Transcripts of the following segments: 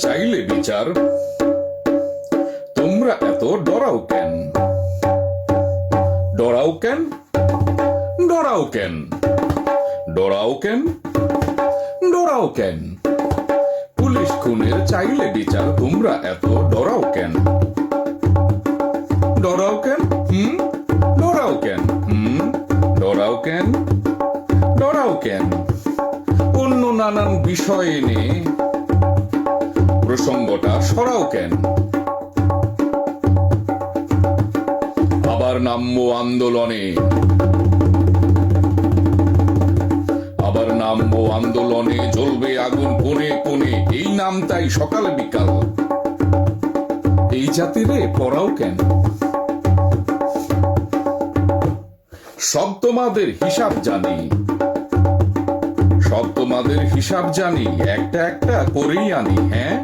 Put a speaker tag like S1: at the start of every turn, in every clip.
S1: চাইলে বিচার, তোমরা এত ডরাও কেন? ডরাও কেন? ডরাও কেন? ডরাও কেন? ডরাও কেন? পুলিশ খুনের চাইলে বিচার, তোমরা এত ডরাও কেন? ডরাও কেন? ডরাও কেন? ডরাও কেন? ডরাও কেন? অন্য নানান বিষয় এনে প্রসঙ্গটা সরাও কেন? আবার নামবো আন্দোলনে, আবার নামবো আন্দোলনে, জ্বলবে আগুন কোণে কোণে, এই নামটাই সকাল বিকাল। এই জাতিরে পড়াও কেন? সব তোমাদের হিসাব জানি, সব তোমাদের হিসাব জানি, একটা একটা করেই আনি, হ্যাঁ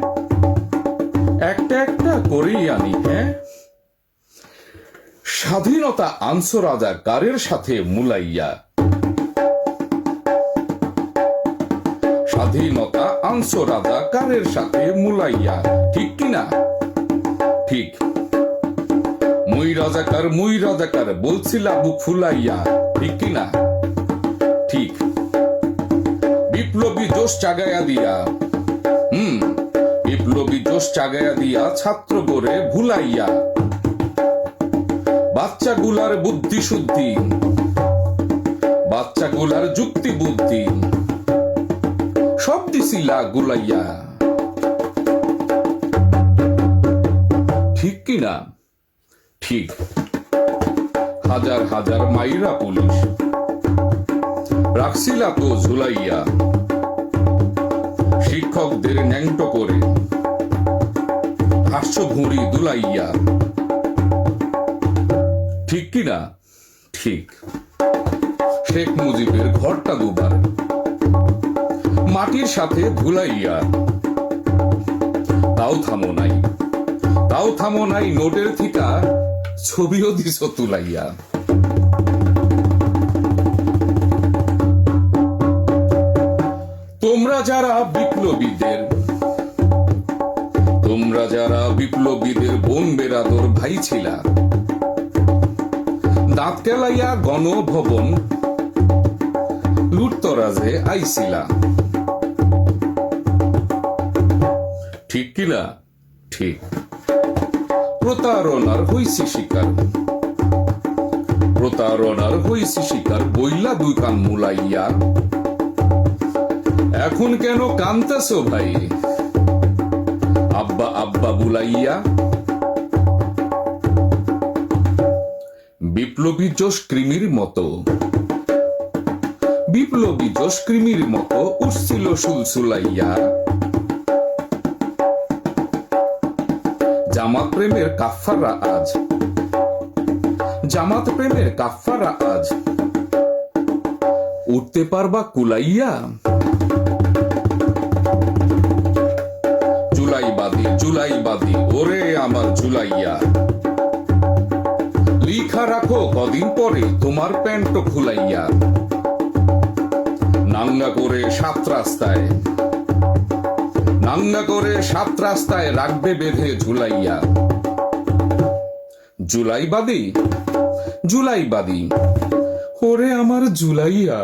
S1: একটা একটা করেই আনি, হ্যাঁ। স্বাধীনতা আনছো রাজা কারের সাথে মুলাইয়া, স্বাধীনতা আনছো রাজা কারের সাথে মুলাইয়া, ঠিক কিনা? ঠিক। মুই রাজাকার বলছিলা বুক ফুলাইয়া, ঠিক কিনা? ঠিক। বিপ্লবী জোশ জাগায়া দিয়া, বিপ্লবী জোশ জাগায়া দিয়া, ছাত্র করে ভুলাইয়া, বাচ্চাগুলার বুদ্ধি শুদ্ধি, বাচ্চাগুলার যুক্তি বুদ্ধি সব দিছিলা গুলাইয়া, ঠিক কিনা? ঠিক। হাজার হাজার মাইরা পুলিশ রাখছিলা তো ঝুলাইয়া, শিক্ষকদের ন্যাংটো করে হাস্য ভুঁড়ি দুলাইয়া, ঠিক কিনা? ঠিক। শেখ মুজিবের ঘরটা দুবার মাটির সাথে ধুলাইয়া, তাও থামো নাই, তাও থামো নাই, নোটের থিকা ছবিও দিছ তুলাইয়া। তোমরা যারা বিপ্লবীদের, তোমরা যারা বিপ্লবীদের বোন বেরাদর ভাই ছিলা, দাঁত কেলাইয়া গণভবন লুটতরাজে আইছিলা, ঠিক কিনা? ঠিক। প্রতারণার হইছি শিকার, প্রতারণার হইছি শিকার, বইলা দুই কান মুলাইয়া, এখন কেন কান্তাছো ভাই আব্বা আব্বা বুলাইয়া? বিপ্লবী জোশ কৃমির মতো, বিপ্লবী জোশ কৃমির মতো উঠছিল সুলসুলাইয়া, জামাত প্রেমের কাফারা আজ, জামাত প্রেমের কাফারা আজ উঠতে পারবা কুলাইয়া? জুলাইবাদী জুলাইবাদী ওরে আমার জুলাইয়া, লিখা রাখো কদিন পরে তোমার প্যান্ট খুলাইয়া, নাঙ্গা করে সাত রাস্তায়, নাঙ্গা করে সাত রাস্তায় রাখবে বেঁধে ঝুলাইয়া। জুলাইবাদী জুলাইবাদী ওরে আমার জুলাইয়া।